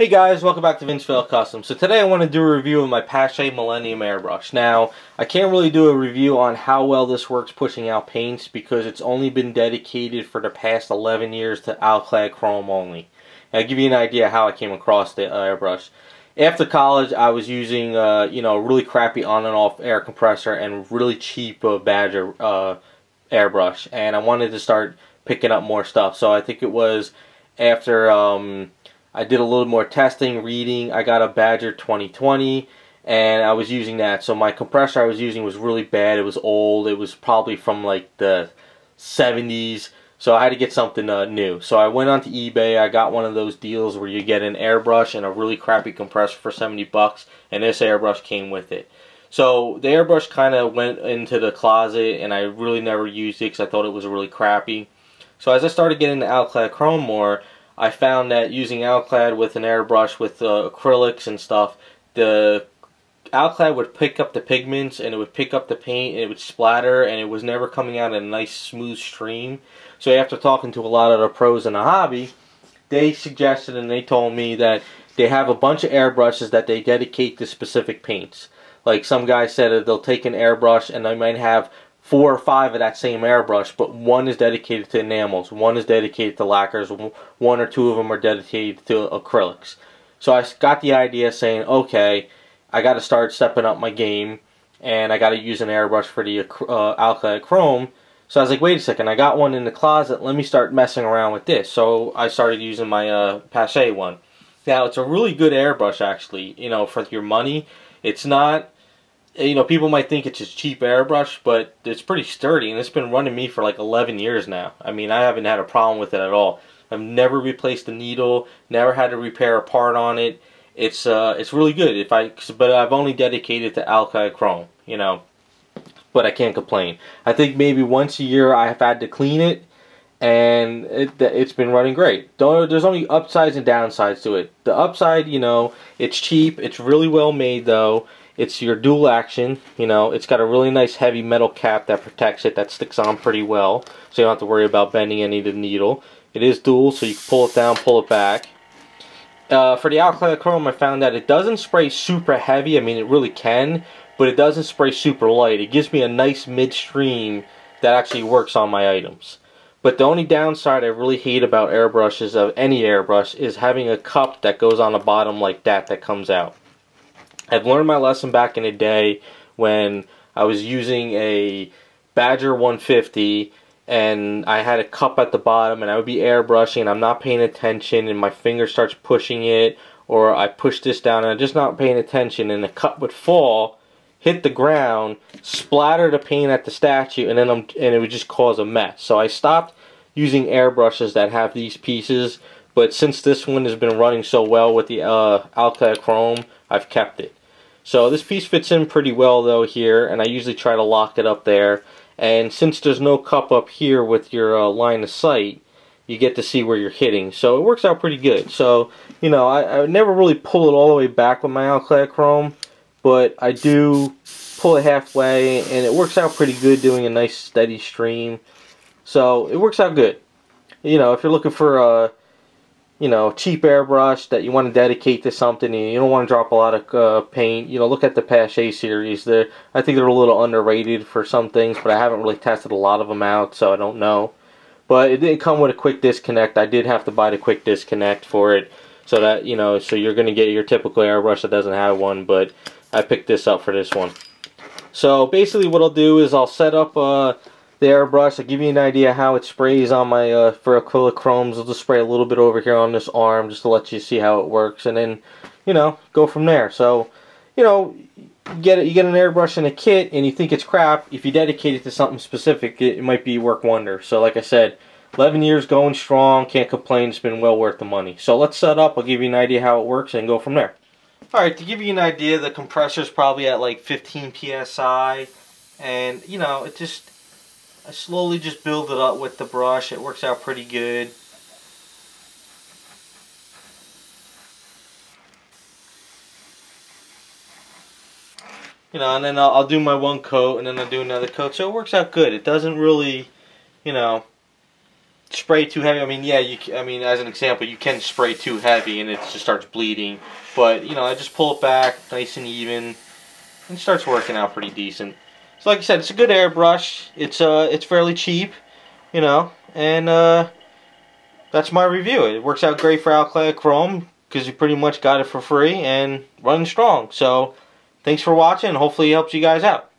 Hey guys, welcome back to Vince-Vell Custom. So today I want to do a review of my Paasche Millennium Airbrush. Now, I can't really do a review on how well this works pushing out paints because it's only been dedicated for the past 11 years to Alclad chrome only. And I'll give you an idea how I came across the airbrush. After college, I was using a really crappy on and off air compressor and really cheap Badger airbrush, and I wanted to start picking up more stuff. So I think it was after I did a little more testing, reading. I got a Badger 2020, and I was using that. So my compressor I was using was really bad. It was old. It was probably from like the 70s. So I had to get something new. So I went onto eBay. I got one of those deals where you get an airbrush and a really crappy compressor for 70 bucks, and this airbrush came with it. So the airbrush kind of went into the closet, and I really never used it because I thought it was really crappy. So as I started getting into Alclad chrome more, I found that using Alclad with an airbrush with acrylics and stuff, the Alclad would pick up the pigments and it would pick up the paint and it would splatter, and it was never coming out in a nice smooth stream. So after talking to a lot of the pros in the hobby, they suggested and they told me that they have a bunch of airbrushes that they dedicate to specific paints. Like some guy said that they'll take an airbrush and they might have 4 or 5 of that same airbrush, but one is dedicated to enamels, one is dedicated to lacquers, 1 or 2 of them are dedicated to acrylics. So I got the idea saying, okay, I got to start stepping up my game, and I got to use an airbrush for the Alclad chrome. So I was like, wait a second, I got one in the closet, let me start messing around with this. So I started using my Paasche one. Now, it's a really good airbrush, actually, for your money. It's not, people might think it's a cheap airbrush, but it's pretty sturdy, and it's been running me for like 11 years now. I mean, I haven't had a problem with it at all. I've never replaced a needle, never had to repair a part on it. It's really good. But I've only dedicated to Alclad chrome, but I can't complain. I think maybe once a year I have had to clean it, and it's been running great. There's only upsides and downsides to it. The upside, it's cheap. It's really well made, though. It's your dual action, it's got a really nice heavy metal cap that protects it, that sticks on pretty well, so you don't have to worry about bending any of the needle. It is dual, so you can pull it down, pull it back. For the Alclad chrome, I found that it doesn't spray super heavy. I mean, it really can, but it doesn't spray super light. It gives me a nice midstream that actually works on my items. But the only downside I really hate about airbrushes, of any airbrush, is having a cup that goes on the bottom like that comes out. I've learned my lesson back in the day when I was using a Badger 150 and I had a cup at the bottom and I would be airbrushing and I'm not paying attention and my finger starts pushing it, or I push this down and I'm just not paying attention, and the cup would fall, hit the ground, splatter the paint at the statue, and then it would just cause a mess. So I stopped using airbrushes that have these pieces, but since this one has been running so well with the Alclad chrome, I've kept it. So this piece fits in pretty well though here, and I usually try to lock it up there. And since there's no cup up here with your line of sight, you get to see where you're hitting. So it works out pretty good. So, I never really pull it all the way back with my Alclad chrome, but I do pull it halfway, and it works out pretty good doing a nice steady stream. So it works out good. If you're looking for a cheap airbrush that you want to dedicate to something and you don't want to drop a lot of paint, look at the Paasche series. I think they're a little underrated for some things, but I haven't really tested a lot of them out, so I don't know. But it didn't come with a quick disconnect. I did have to buy the quick disconnect for it, so that, so you're going to get your typical airbrush that doesn't have one, but I picked this up for this one. So basically what I'll do is I'll set up the airbrush. I'll give you an idea how it sprays on my for acrylic chromes. I'll just spray a little bit over here on this arm just to let you see how it works, and then go from there. So you get an airbrush in a kit and you think it's crap. If you dedicate it to something specific, it might be work wonder. So like I said, 11 years going strong, can't complain. It's been well worth the money. So let's set up. I'll give you an idea how it works and go from there. Alright, to give you an idea, the compressor's probably at like 15 psi, and I slowly just build it up with the brush. It works out pretty good. And then I'll do my one coat, and then I'll do another coat. So it works out good. It doesn't really, spray too heavy, I mean, yeah, I mean, as an example, you can spray too heavy and it just starts bleeding. But, you know, I just pull it back nice and even, and it starts working out pretty decent. So like I said, it's a good airbrush. It's fairly cheap, you know, and that's my review. It works out great for Alclad Chrome because you pretty much got it for free and running strong. So thanks for watching, and hopefully it helps you guys out.